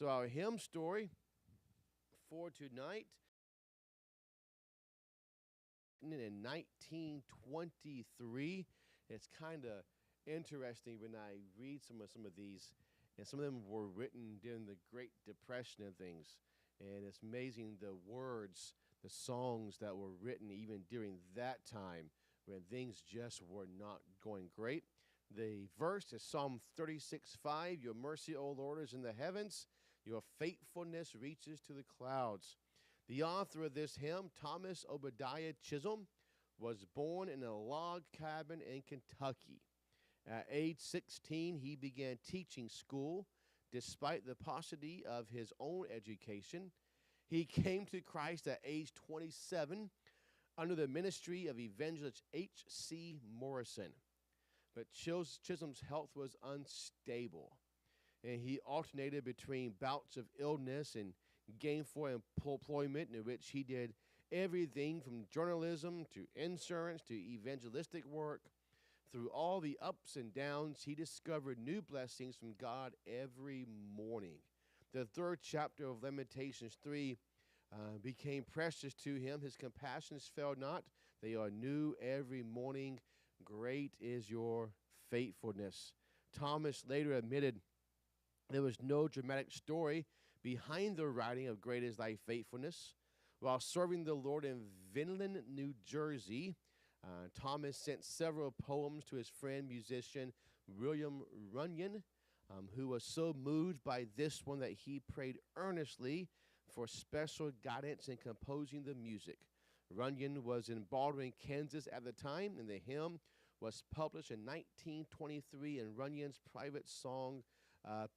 So our hymn story for tonight, in 1923, it's kind of interesting when I read some of these, and some of them were written during the Great Depression and things. And it's amazing the words, the songs that were written even during that time when things just were not going great. The verse is Psalm 36:5. Your mercy, O Lord, is in the heavens. Your faithfulness reaches to the clouds. The author of this hymn, Thomas Obadiah Chisholm, was born in a log cabin in Kentucky. At age 16, he began teaching school. Despite the paucity of his own education, he came to Christ at age 27 under the ministry of evangelist H.C. Morrison. But Chisholm's health was unstable, and he alternated between bouts of illness and gainful employment, in which he did everything from journalism to insurance to evangelistic work. Through all the ups and downs, he discovered new blessings from God every morning. The third chapter of Lamentations 3 became precious to him. His compassions fail not. They are new every morning. Great is your faithfulness. Thomas later admitted there was no dramatic story behind the writing of Great is Thy Faithfulness. While serving the Lord in Vinland, New Jersey, Thomas sent several poems to his friend, musician William Runyon, who was so moved by this one that he prayed earnestly for special guidance in composing the music. Runyon was in Baldwin, Kansas at the time, and the hymn was published in 1923 in Runyon's private song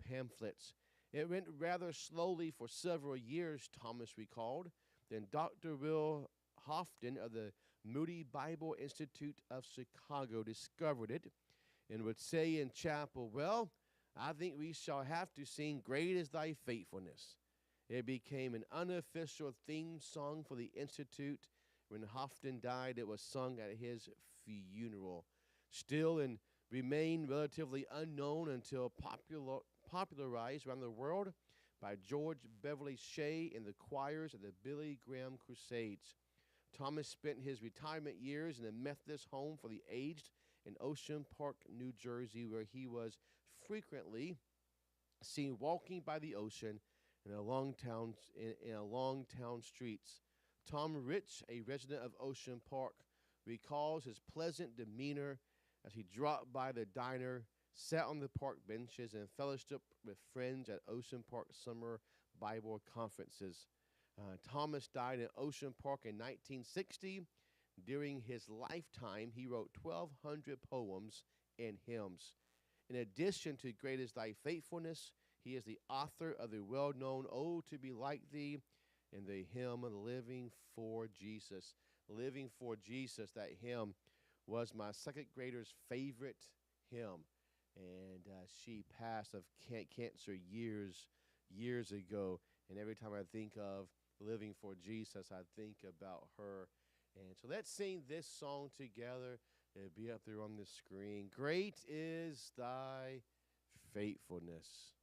pamphlets. It went rather slowly for several years, Thomas recalled. Then Dr. Will Houghton of the Moody Bible Institute of Chicago discovered it and would say in chapel, well, I think we shall have to sing Great is Thy Faithfulness. It became an unofficial theme song for the Institute. When Houghton died, it was sung at his funeral. Still and remained relatively unknown until popularized around the world by George Beverly Shea in the choirs of the Billy Graham Crusades. Thomas spent his retirement years in a Methodist home for the aged in Ocean Park, New Jersey, where he was frequently seen walking by the ocean in along town streets. Tom Rich, a resident of Ocean Park, recalls his pleasant demeanor as he dropped by the diner, sat on the park benches, and fellowshiped with friends at Ocean Park summer Bible conferences. Thomas died in Ocean Park in 1960. During his lifetime, he wrote 1,200 poems and hymns. In addition to Great is Thy Faithfulness, he is the author of the well-known Ode to Be Like Thee and the hymn Living for Jesus. Living for Jesus, that hymn was my second grader's favorite hymn. And she passed of cancer years ago. And every time I think of living for Jesus, I think about her. And so let's sing this song together. It'll be up there on the screen. Great is Thy faithfulness.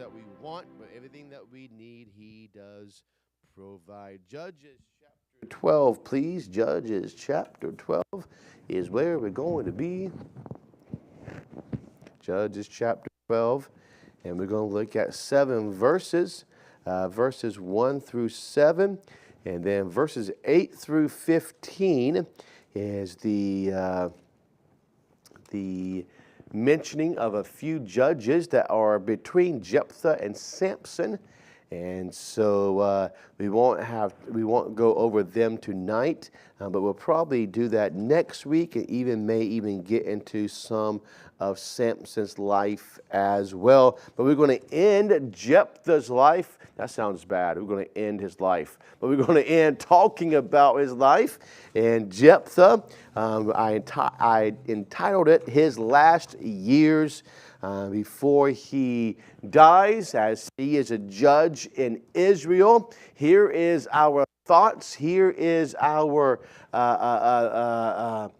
that we want, but everything that we need, he does provide. Judges chapter 12, please. Judges chapter 12 is where we're going to be. Judges chapter 12, and we're going to look at 7 verses, verses 1 through 7, and then verses 8 through 15 is the mentioning of a few judges that are between Jephthah and Samson. And so we won't go over them tonight, but we'll probably do that next week, and may even get into some of Samson's life as well. But we're going to end Jephthah's life. That sounds bad. We're going to end his life, but we're going to end talking about his life. And Jephthah, I entitled it "His Last Years." Before he dies, as he is a judge in Israel. Here is our thoughts. Here is our thought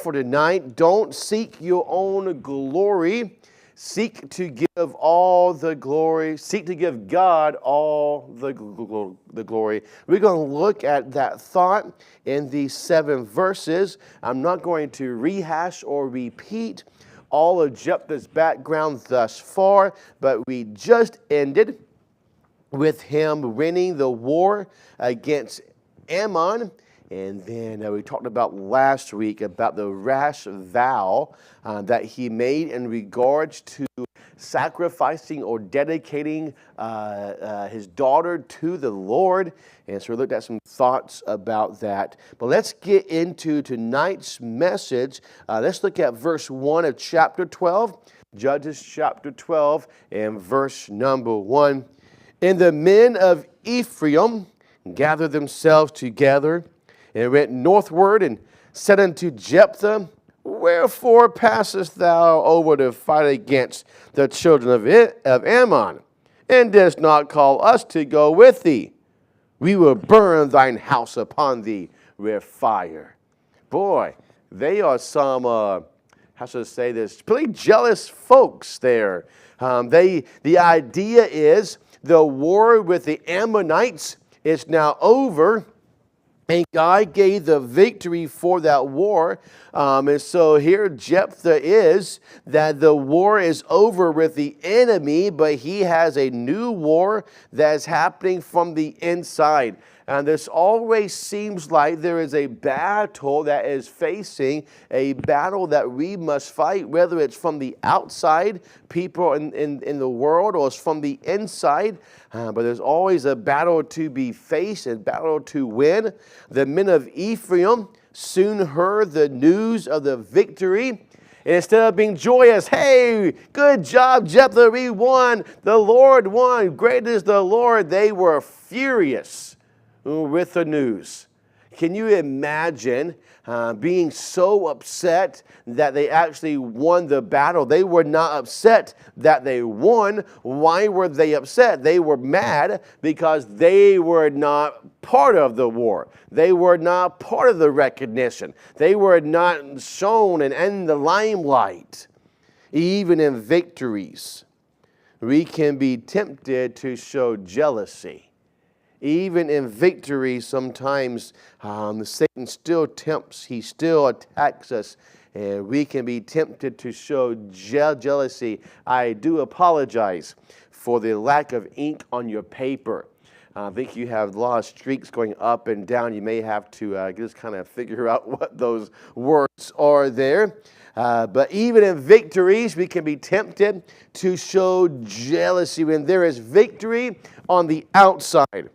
for tonight. Don't seek your own glory. Seek to give all the glory. Seek to give God all the glory. We're going to look at that thought in these 7 verses. I'm not going to rehash or repeat all of Jephthah's background thus far, but we just ended with him winning the war against Ammon. And then we talked about last week about the rash vow that he made in regards to sacrificing or dedicating his daughter to the Lord. And so we looked at some thoughts about that. But let's get into tonight's message. Let's look at verse 1 of chapter 12. Judges chapter 12 and verse number 1. And the men of Ephraim gathered themselves together and went northward and said unto Jephthah, Wherefore passest thou over to fight against the children of Ammon, and didst not call us to go with thee? We will burn thine house upon thee with fire. Boy, they are some, how should I say this, pretty jealous folks there. The idea is the war with the Ammonites is now over, and God gave the victory for that war. And so here Jephthah is, that the war is over with the enemy, but he has a new war that's happening from the inside. And this always seems like there is a battle that is facing, a battle that we must fight, whether it's from the outside, people in the world, or it's from the inside. But there's always a battle to be faced and battle to win. The men of Ephraim soon heard the news of the victory. And instead of being joyous, hey, good job, Jephthah, we won. The Lord won. Great is the Lord. They were furious with the news. Can you imagine being so upset that they actually won the battle? They were not upset that they won. Why were they upset? They were mad because they were not part of the war. They were not part of the recognition. They were not shown and in the limelight. Even in victories, we can be tempted to show jealousy. Even in victory, sometimes Satan still tempts, he still attacks us, and we can be tempted to show jealousy. I do apologize for the lack of ink on your paper. I think you have a lot of streaks going up and down. You may have to just kind of figure out what those words are there. But even in victories, we can be tempted to show jealousy. When there is victory on the outside,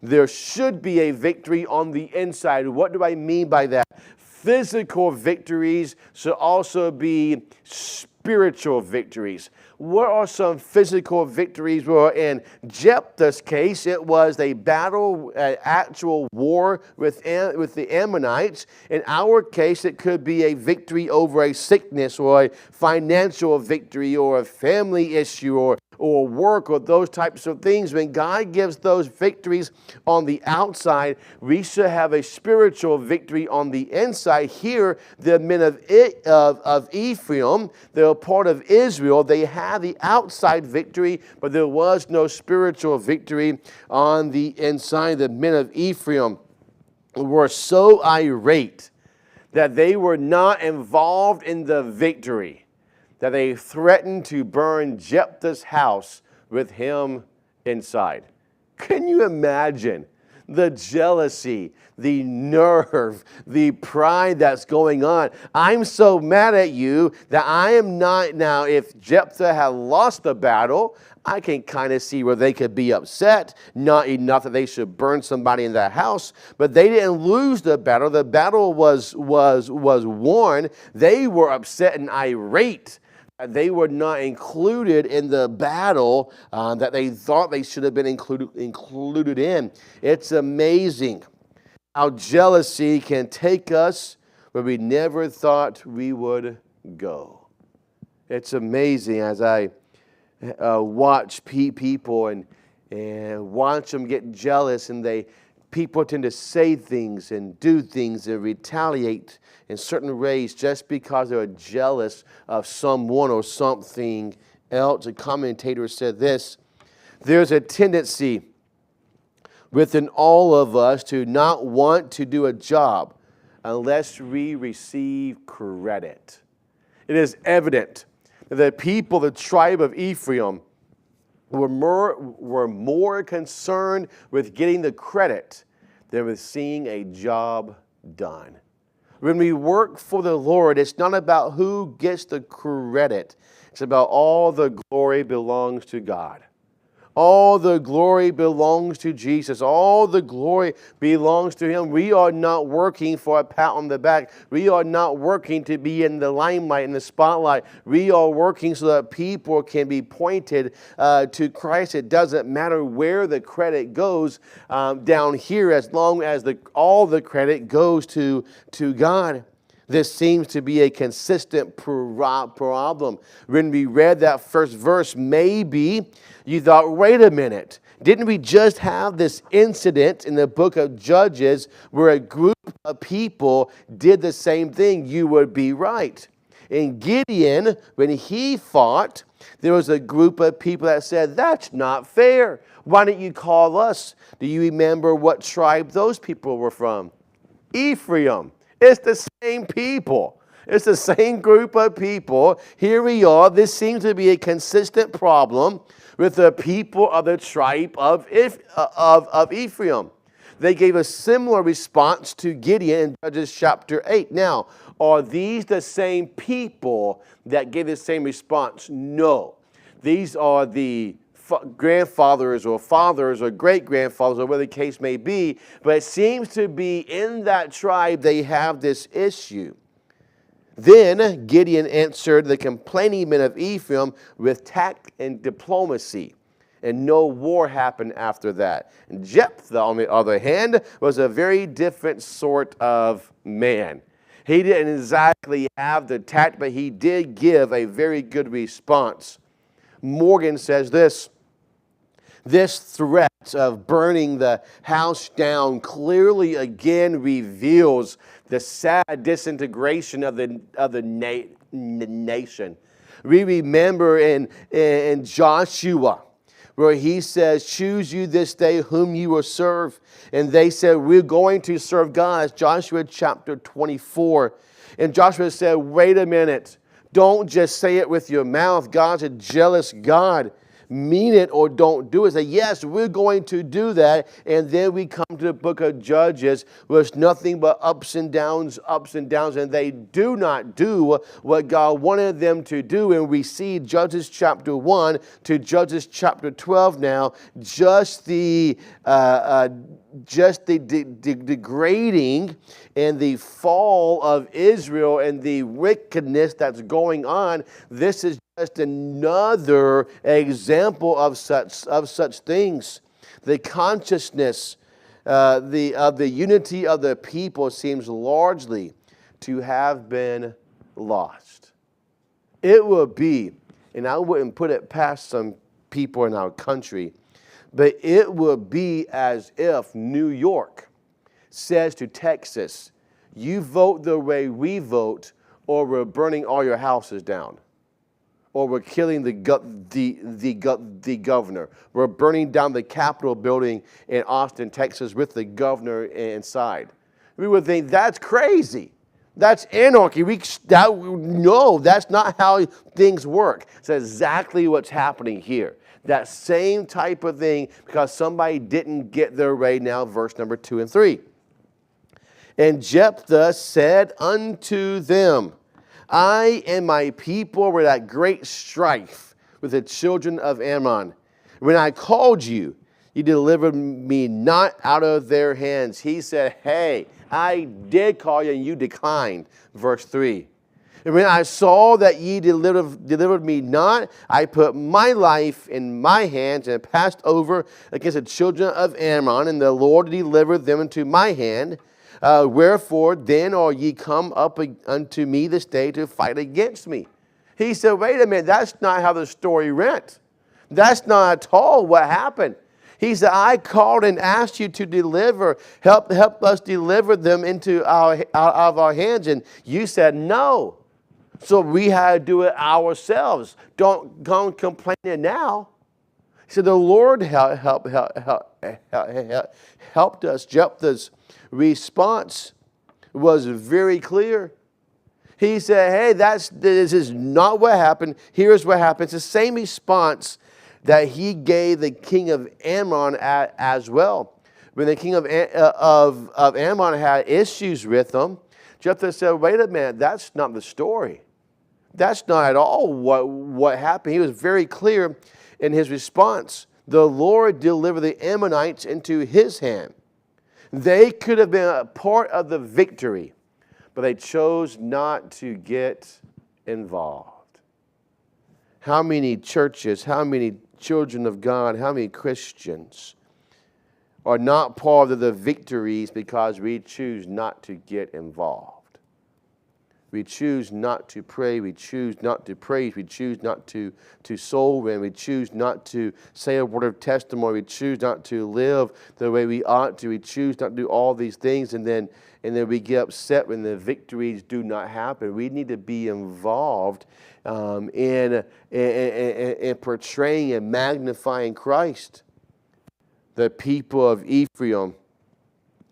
there should be a victory on the inside. What do I mean by that? Physical victories should also be spiritual victories. What are some physical victories? Well, in Jephthah's case, it was a battle, an actual war with the Ammonites. In our case, it could be a victory over a sickness, or a financial victory, or a family issue, or work or those types of things. When God gives those victories on the outside, we should have a spiritual victory on the inside. Here, the men of Ephraim, they're a part of Israel. They had the outside victory, but there was no spiritual victory on the inside. The men of Ephraim were so irate that they were not involved in the victory, that they threatened to burn Jephthah's house with him inside. Can you imagine the jealousy, the nerve, the pride that's going on? I'm so mad at you that I am not. Now, if Jephthah had lost the battle, I can kind of see where they could be upset, not enough that they should burn somebody in their house, but they didn't lose the battle. The battle was won. They were upset and irate. They were not included in the battle that they thought they should have been included in. It's amazing how jealousy can take us where we never thought we would go. It's amazing as I watch people and watch them get jealous, and people tend to say things and do things and retaliate in certain ways just because they're jealous of someone or something else. A commentator said this: there's a tendency within all of us to not want to do a job unless we receive credit. It is evident the people, the tribe of Ephraim, were more concerned with getting the credit than with seeing a job done. When we work for the Lord, it's not about who gets the credit. It's about all the glory belongs to God. All the glory belongs to Jesus. All the glory belongs to Him. We are not working for a pat on the back. We are not working to be in the limelight, in the spotlight. We are working so that people can be pointed to Christ. It doesn't matter where the credit goes down here, as long as all the credit goes to God. This seems to be a consistent problem. When we read that first verse, maybe you thought, wait a minute, didn't we just have this incident in the book of Judges where a group of people did the same thing? You would be right. In Gideon, when he fought, there was a group of people that said, that's not fair. Why don't you call us? Do you remember what tribe those people were from? Ephraim. It's the same people. It's the same group of people. Here we are. This seems to be a consistent problem with the people of the tribe of Ephraim. They gave a similar response to Gideon in Judges chapter 8. Now, are these the same people that gave the same response? No. These are the grandfathers or fathers or great-grandfathers or whatever the case may be, but it seems to be in that tribe they have this issue. Then Gideon answered the complaining men of Ephraim with tact and diplomacy, and no war happened after that. And Jephthah, on the other hand, was a very different sort of man. He didn't exactly have the tact, but he did give a very good response. Morgan says this threat of burning the house down clearly again reveals the sad disintegration of the nation. We remember in Joshua where he says, choose you this day whom you will serve. And they said, we're going to serve God. It's Joshua chapter 24. And Joshua said, wait a minute. Don't just say it with your mouth. God's a jealous God. Mean it or don't do it. Say, yes, we're going to do that. And then we come to the book of Judges where it's nothing but ups and downs. And they do not do what God wanted them to do. And we see Judges chapter 1 to Judges chapter 12 now, just the degrading and the fall of Israel and the wickedness that's going on. This is just another example of such things. The consciousness of the unity of the people seems largely to have been lost. It would be, and I wouldn't put it past some people in our country. But it would be as if New York says to Texas, you vote the way we vote, or we're burning all your houses down. Or we're killing the governor. We're burning down the Capitol building in Austin, Texas with the governor inside. We would think that's crazy. That's anarchy. No, that's not how things work. It's exactly what's happening here. That same type of thing because somebody didn't get their way. Now, verse number 2 and 3. And Jephthah said unto them, I and my people were at great strife with the children of Ammon. When I called you, you delivered me not out of their hands. He said, hey, I did call you and you declined. Verse 3. And when I saw that ye delivered me not, I put my life in my hands and passed over against the children of Ammon, and the Lord delivered them into my hand. Wherefore then are ye come up unto me this day to fight against me? He said, wait a minute, that's not how the story went. That's not at all what happened. He said, I called and asked you to help us deliver them into out of our hands. And you said no. So we had to do it ourselves. Don't complain now. He said, the Lord helped us. Jephthah's response was very clear. He said, hey, this is not what happened. Here's what happened. It's the same response that he gave the king of Ammon as well. When the king of Ammon had issues with him, Jephthah said, wait a minute, that's not the story. That's not at all what happened. He was very clear in his response. The Lord delivered the Ammonites into his hand. They could have been a part of the victory, but they chose not to get involved. How many churches, how many children of God, how many Christians are not part of the victories because we choose not to get involved? We choose not to pray. We choose not to praise. We choose not to soul win. We choose not to say a word of testimony. We choose not to live the way we ought to. We choose not to do all these things, and then we get upset when the victories do not happen. We need to be involved in portraying and magnifying Christ. The people of Ephraim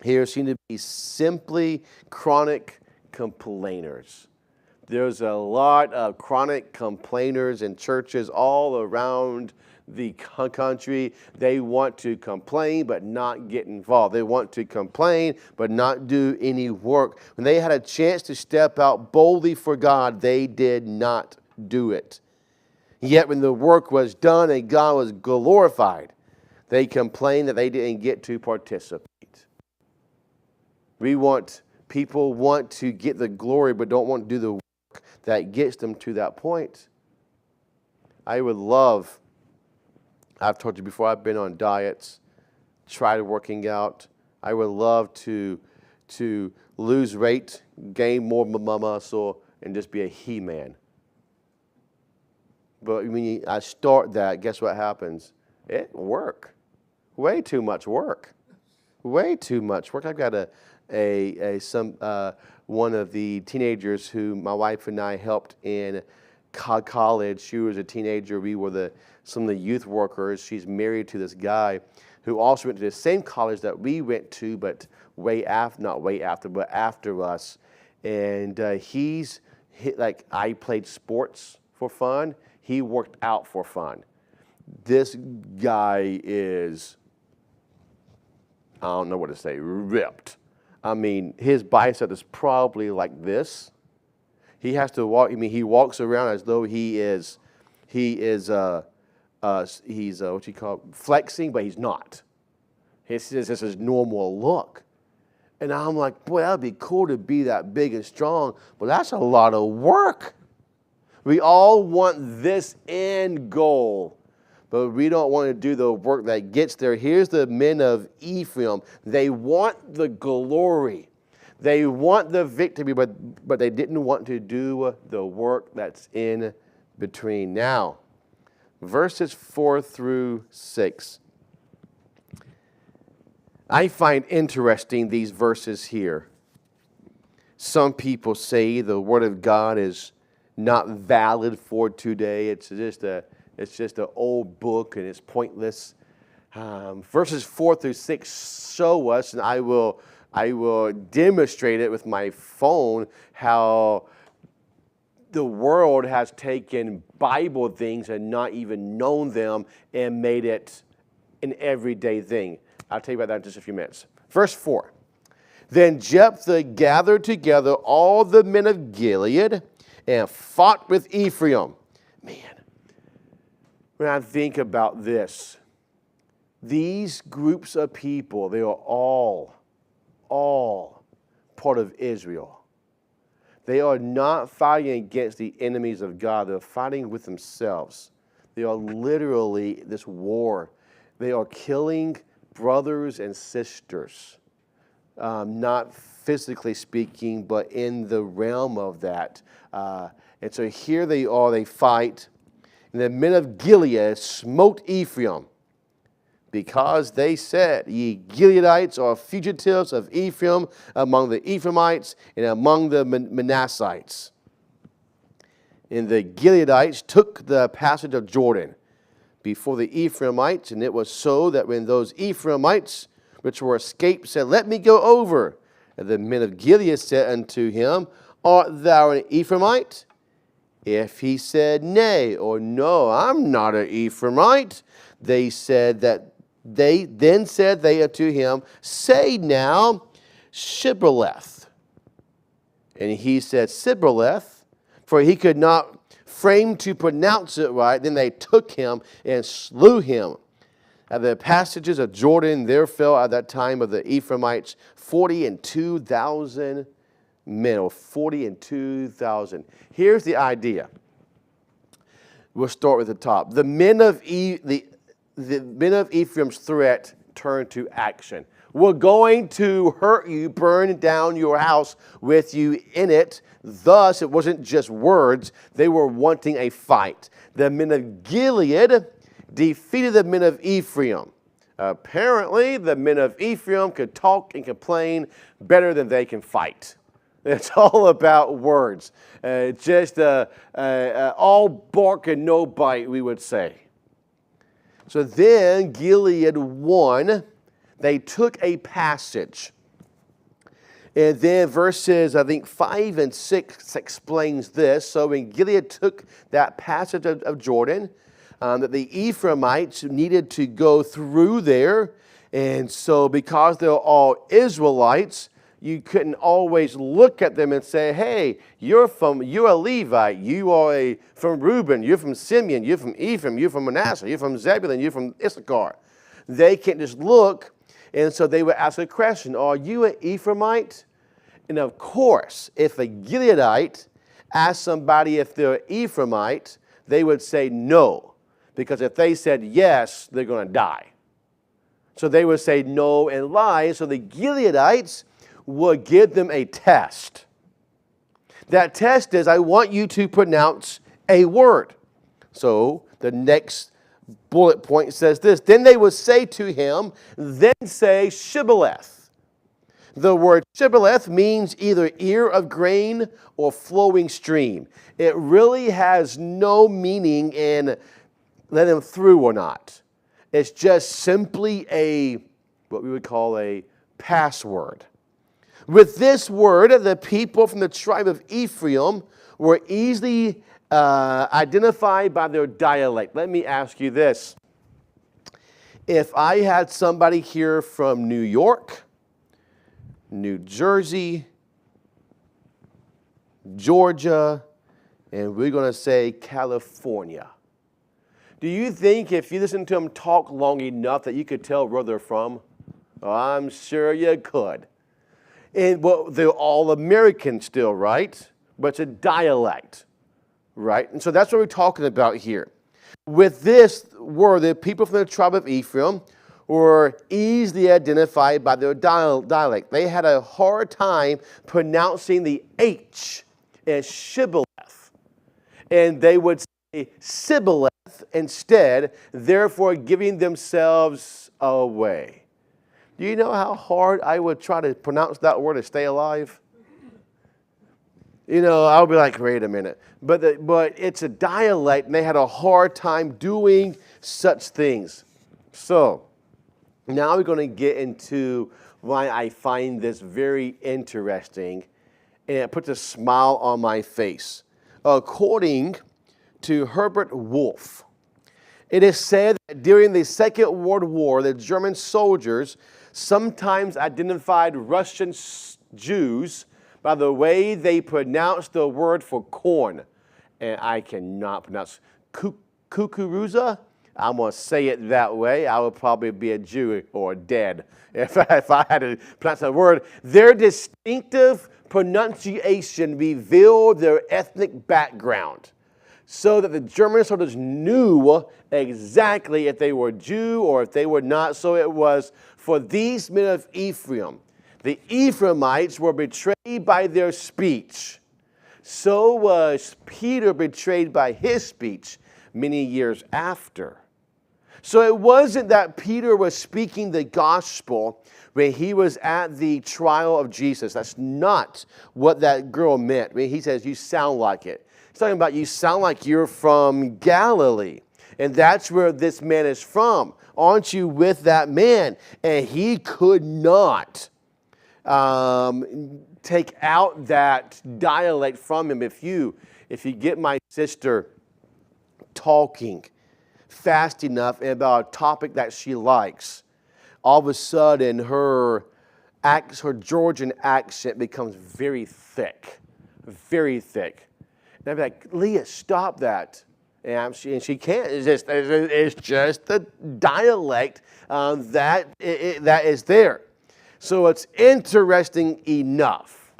here seem to be simply chronic complainers. There's a lot of chronic complainers in churches all around the country. They want to complain but not get involved. They want to complain but not do any work. When they had a chance to step out boldly for God, they did not do it. Yet when the work was done and God was glorified, they complained that they didn't get to participate. People want to get the glory but don't want to do the work that gets them to that point. I've told you before, I've been on diets, tried working out. I would love to lose weight, gain more muscle, and just be a he-man. But when I start that, guess what happens? It work. Way too much work. Way too much work. I've got one of the teenagers who my wife and I helped in college. She was a teenager. We were some of the youth workers. She's married to this guy who also went to the same college that we went to, but after us. And I played sports for fun. He worked out for fun. This guy is, I don't know what to say, ripped. I mean, his bicep is probably like this. He has to walk. I mean, he walks around as though he's flexing, but he's not. This is his normal look. And I'm like, boy, that'd be cool to be that big and strong, but that's a lot of work. We all want this end goal, but we don't want to do the work that gets there. Here's the men of Ephraim. They want the glory. They want the victory, but they didn't want to do the work that's in between. Now, verses 4 through 6. I find interesting these verses here. Some people say the Word of God is not valid for today. It's just an old book and it's pointless. Verses 4 through 6 show us, and I will demonstrate it with my phone, how the world has taken Bible things and not even known them and made it an everyday thing. I'll tell you about that in just a few minutes. Verse 4. Then Jephthah gathered together all the men of Gilead and fought with Ephraim. Man, when I think about this, these groups of people, they are all part of Israel. They are not fighting against the enemies of God. They're fighting with themselves. They are literally this war. They are killing brothers and sisters, not physically speaking, but in the realm of that. And so here they are, they fight. And the men of Gilead smote Ephraim, because they said, ye Gileadites are fugitives of Ephraim among the Ephraimites and among the Manassites. And the Gileadites took the passage of Jordan before the Ephraimites, and it was so that when those Ephraimites which were escaped said, let me go over, and the men of Gilead said unto him, art thou an Ephraimite? If he said, nay, or no, I'm not an Ephraimite, they said unto him, say now, Shibboleth. And he said, Shibboleth, for he could not frame to pronounce it right. Then they took him and slew him. At the passages of Jordan, there fell at that time of the Ephraimites 42,000 men, or 42,000. Here's the idea. We'll start with the top. The men of Ephraim's threat turned to action. We're going to hurt you, burn down your house with you in it. Thus, it wasn't just words. They were wanting a fight. The men of Gilead defeated the men of Ephraim. Apparently, the men of Ephraim could talk and complain better than they can fight. It's all about words. Just all bark and no bite, we would say. So then Gilead won. They took a passage. And then verses, 5 and 6 explains this. So when Gilead took that passage of Jordan, that the Ephraimites needed to go through there. And so because they're all Israelites, you couldn't always look at them and say, hey, you're a Levite, you are from Reuben, you're from Simeon, you're from Ephraim, you're from Manasseh, you're from Zebulun, you're from Issachar. They can't just look, and so they would ask a question, are you an Ephraimite? And of course, if a Gileadite asked somebody if they're Ephraimite, they would say no, because if they said yes, they're going to die. So they would say no and lie, so the Gileadites would give them a test. That test is, I want you to pronounce a word. So the next bullet point says this, then they would say to him, then say Shibboleth. The word Shibboleth means either ear of grain or flowing stream. It really has no meaning in let them through or not. It's just simply what we would call a password. With this word, the people from the tribe of Ephraim were easily identified by their dialect. Let me ask you this. If I had somebody here from New York, New Jersey, Georgia, and we're going to say California, do you think if you listen to them talk long enough that you could tell where they're from? Oh, I'm sure you could. And well, they're all American still, right? But it's a dialect, right? And so that's what we're talking about here. With this word, the people from the tribe of Ephraim were easily identified by their dialect. They had a hard time pronouncing the H as Shibboleth. And they would say Sibboleth instead, therefore giving themselves away. Do you know how hard I would try to pronounce that word to stay alive? I'll be like, wait a minute. But it's a dialect, and they had a hard time doing such things. So, now we're going to get into why I find this very interesting, and it puts a smile on my face. According to Herbert Wolf, it is said that during the Second World War, the German soldiers sometimes identified Russian Jews by the way they pronounced the word for corn. And I cannot pronounce kukuruza. I'm going to say it that way. I would probably be a Jew or dead if I had to pronounce that word. Their distinctive pronunciation revealed their ethnic background, so that the German soldiers knew exactly if they were Jew or if they were not. So it was for these men of Ephraim. The Ephraimites were betrayed by their speech. So was Peter betrayed by his speech many years after. So it wasn't that Peter was speaking the gospel when he was at the trial of Jesus. That's not what that girl meant. I mean, he says, you sound like it. He's talking about you sound like you're from Galilee. And that's where this man is from. Aren't you with that man? And he could not take out that dialect from him. If you get my sister talking fast enough about a topic that she likes, all of a sudden her Georgian accent becomes very thick, very thick. And I'd be like, Leah, stop that. And she can't. It's just the dialect that is there. So it's interesting enough.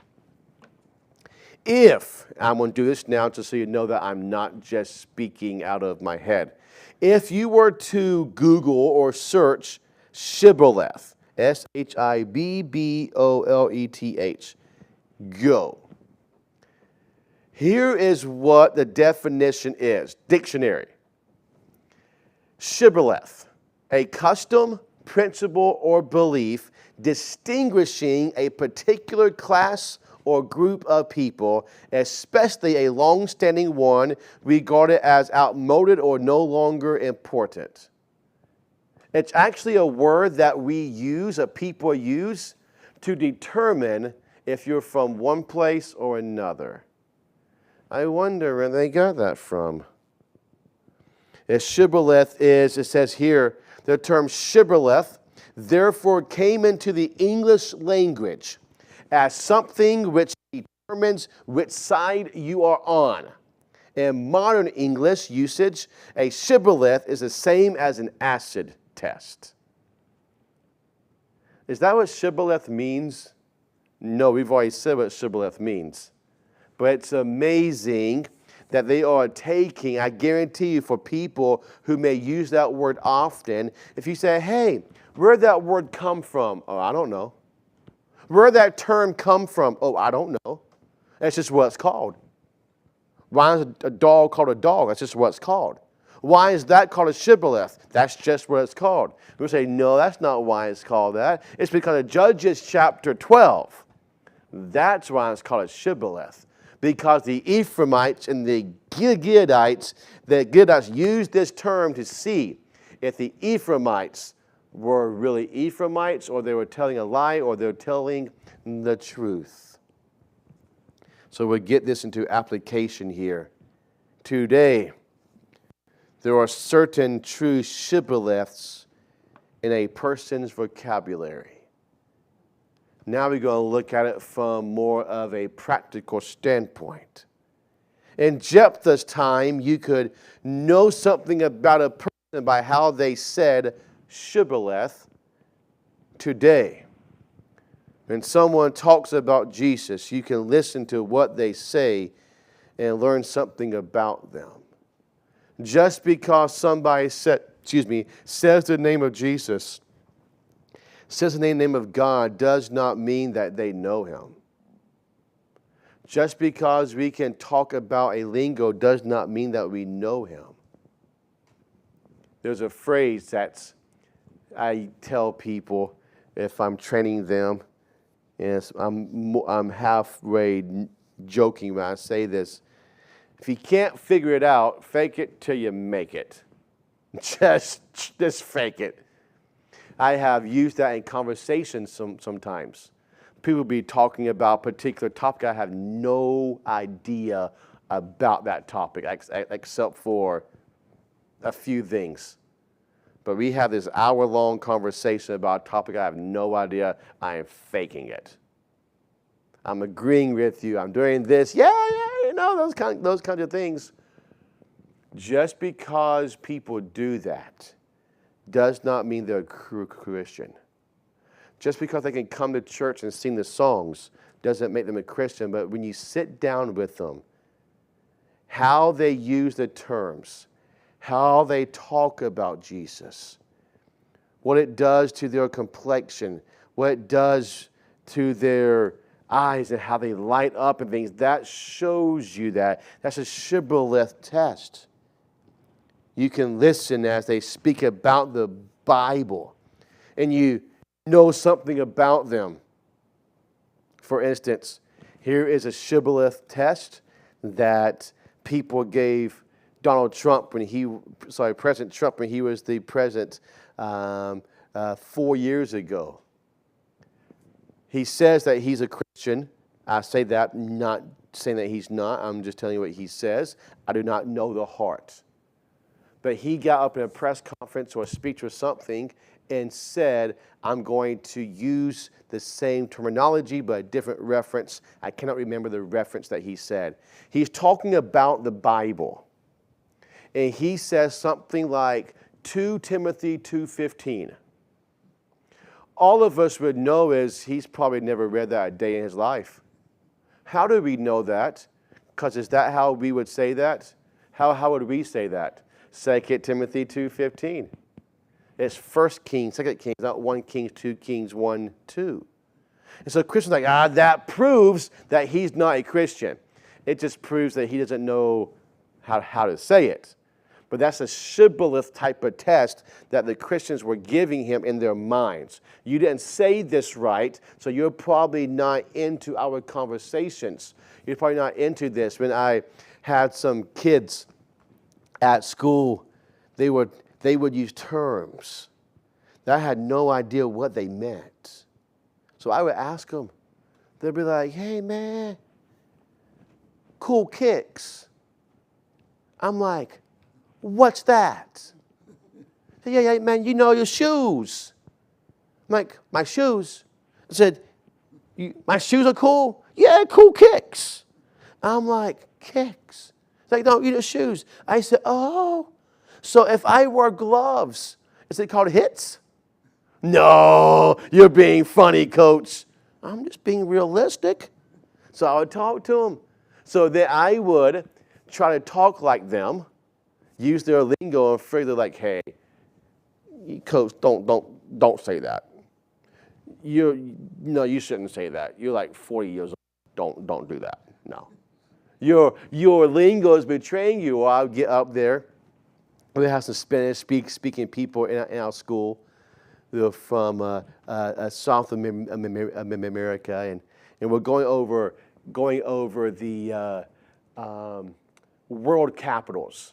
I'm going to do this now just so you know that I'm not just speaking out of my head. If you were to Google or search shibboleth, Shibboleth, go. Here is what the definition is. Dictionary. Shibboleth, a custom, principle, or belief distinguishing a particular class or group of people, especially a long-standing one regarded as outmoded or no longer important. It's actually a word that people use to determine if you're from one place or another. I wonder where they got that from. Shibboleth it says here, the term shibboleth therefore came into the English language as something which determines which side you are on. In modern English usage, a shibboleth is the same as an acid test. Is that what shibboleth means? No, we've already said what shibboleth means. But it's amazing that they are taking, I guarantee you, for people who may use that word often, if you say, hey, where'd that word come from? Oh, I don't know. Where'd that term come from? Oh, I don't know. That's just what it's called. Why is a dog called a dog? That's just what it's called. Why is that called a shibboleth? That's just what it's called. We'll say, no, that's not why it's called that. It's because of Judges chapter 12. That's why it's called a shibboleth. Because the Ephraimites and the Gileadites used this term to see if the Ephraimites were really Ephraimites, or they were telling a lie, or they were telling the truth. So we'll get this into application here. Today, there are certain true shibboleths in a person's vocabulary. Now we're going to look at it from more of a practical standpoint. In Jephthah's time, you could know something about a person by how they said shibboleth. Today, when someone talks about Jesus, you can listen to what they say and learn something about them. Just because somebody says the name of Jesus, says the name of God, does not mean that they know him. Just because we can talk about a lingo does not mean that we know him. There's a phrase that I tell people if I'm training them, and I'm halfway joking when I say this. If you can't figure it out, fake it till you make it. Just fake it. I have used that in conversations sometimes. People be talking about a particular topic. I have no idea about that topic except for a few things. But we have this hour-long conversation about a topic I have no idea. I am faking it. I'm agreeing with you. I'm doing this. Yeah, those kinds of things. Just because people do that does not mean they're a Christian. Just because they can come to church and sing the songs doesn't make them a Christian. But when you sit down with them, how they use the terms, how they talk about Jesus, what it does to their complexion, what it does to their eyes and how they light up and things, that shows you that. That's a shibboleth test. You can listen as they speak about the Bible and you know something about them. For instance, here is a shibboleth test that people gave President Trump when he was the president 4 years ago. He says that he's a Christian. I say that, not saying that he's not. I'm just telling you what he says. I do not know the heart. But he got up in a press conference or a speech or something and said, I'm going to use the same terminology but a different reference. I cannot remember the reference that he said. He's talking about the Bible. And he says something like 2 Timothy 2:15. All of us would know is he's probably never read that a day in his life. How do we know that? Because is that how we would say that? How would we say that? 2 Timothy 2:15. It's 1 Kings, 2 Kings, not 1 Kings, 2 Kings, 1:2. And so Christians are like, that proves that he's not a Christian. It just proves that he doesn't know how to say it. But that's a shibboleth type of test that the Christians were giving him in their minds. You didn't say this right, so you're probably not into our conversations. You're probably not into this. When I had some kids at school, they would use terms that I had no idea what they meant. So I would ask them. They'd be like, hey, man, cool kicks. I'm like, what's that? Yeah, man, you know your shoes. I'm like, my shoes? I said, my shoes are cool? Yeah, cool kicks. I'm like, kicks? It's like, no, you know shoes. I said, oh, so if I wear gloves, is it called hits? No, you're being funny, coach. I'm just being realistic. So I would talk to them. So that I would try to talk like them, use their lingo, and figure like, hey, coach, don't say that. You shouldn't say that. You're like 40 years old. Don't do that. No. Your lingo is betraying you. Or I'll get up there. We have some Spanish speaking people in our school. They're from South America, and we're going over the world capitals.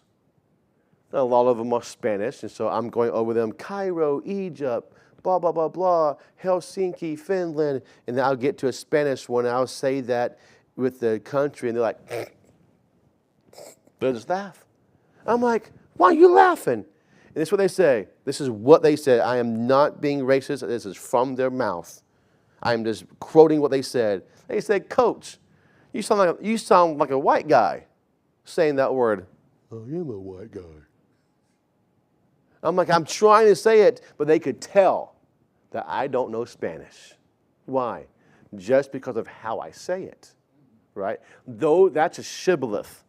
A lot of them are Spanish, and so I'm going over them. Cairo, Egypt, blah, blah, blah, blah, Helsinki, Finland. And then I'll get to a Spanish one, and I'll say that with the country, and they're like, they'll just laugh. I'm like, why are you laughing? And this is what they say. This is what they said. I am not being racist. This is from their mouth. I'm just quoting what they said. They said, Coach, you sound like a white guy saying that word. I am a white guy. I'm like, I'm trying to say it, but they could tell that I don't know Spanish. Why? Just because of how I say it, right? Though that's a shibboleth.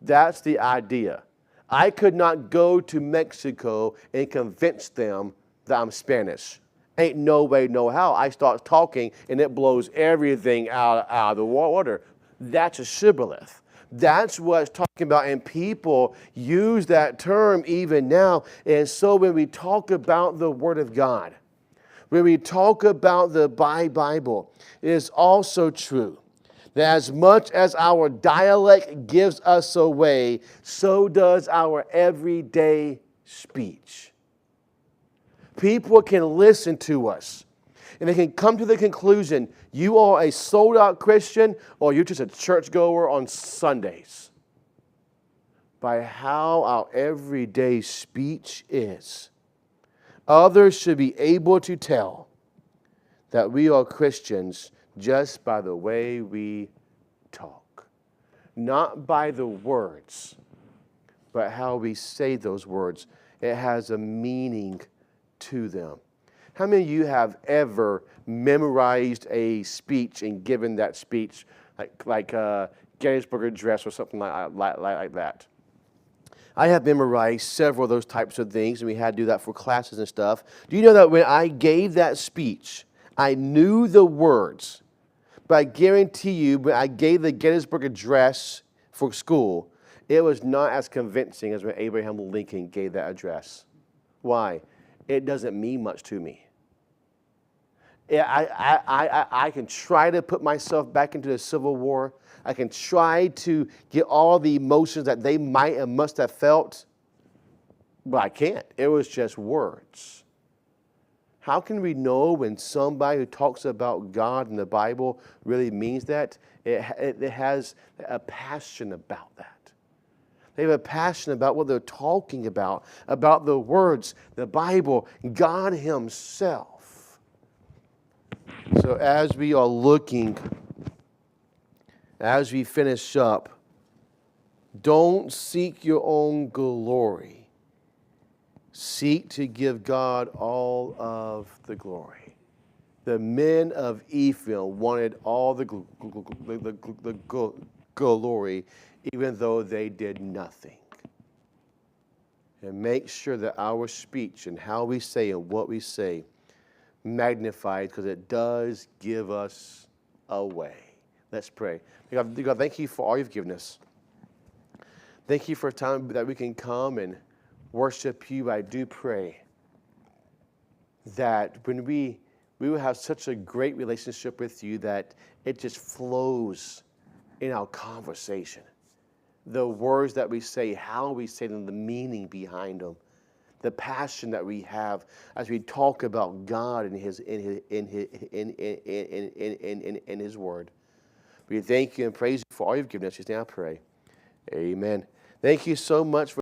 That's the idea. I could not go to Mexico and convince them that I'm Spanish. Ain't no way, no how. I start talking, and it blows everything out of the water. That's a shibboleth. That's what it's talking about, and people use that term even now. And so when we talk about the Word of God, when we talk about the Bible, it is also true that as much as our dialect gives us away, so does our everyday speech. People can listen to us, and they can come to the conclusion, you are a sold-out Christian or you're just a churchgoer on Sundays, by how our everyday speech is. Others should be able to tell that we are Christians just by the way we talk. Not by the words, but how we say those words. It has a meaning to them. How many of you have ever memorized a speech and given that speech like Gettysburg Address or something like that? I have memorized several of those types of things, and we had to do that for classes and stuff. Do you know that when I gave that speech, I knew the words, but I guarantee you, when I gave the Gettysburg Address for school, it was not as convincing as when Abraham Lincoln gave that address. Why? It doesn't mean much to me. I can try to put myself back into the Civil War. I can try to get all the emotions that they might and must have felt, but I can't. It was just words. How can we know when somebody who talks about God in the Bible really means that? It has a passion about that. They have a passion about what they're talking about the words, the Bible, God Himself. So as we are looking, as we finish up, don't seek your own glory. Seek to give God all of the glory. The men of Ephraim wanted all the glory, even though they did nothing. And make sure that our speech and how we say and what we say magnifies, because it does give us away. Let's pray. God, thank you for all you've given us. Thank you for a time that we can come and worship you. I do pray that when we will have such a great relationship with you that it just flows in our conversation. The words that we say, how we say them, the meaning behind them, the passion that we have as we talk about God and His Word. We thank you and praise you for all you've given us. Just now I pray. Amen. Thank you so much for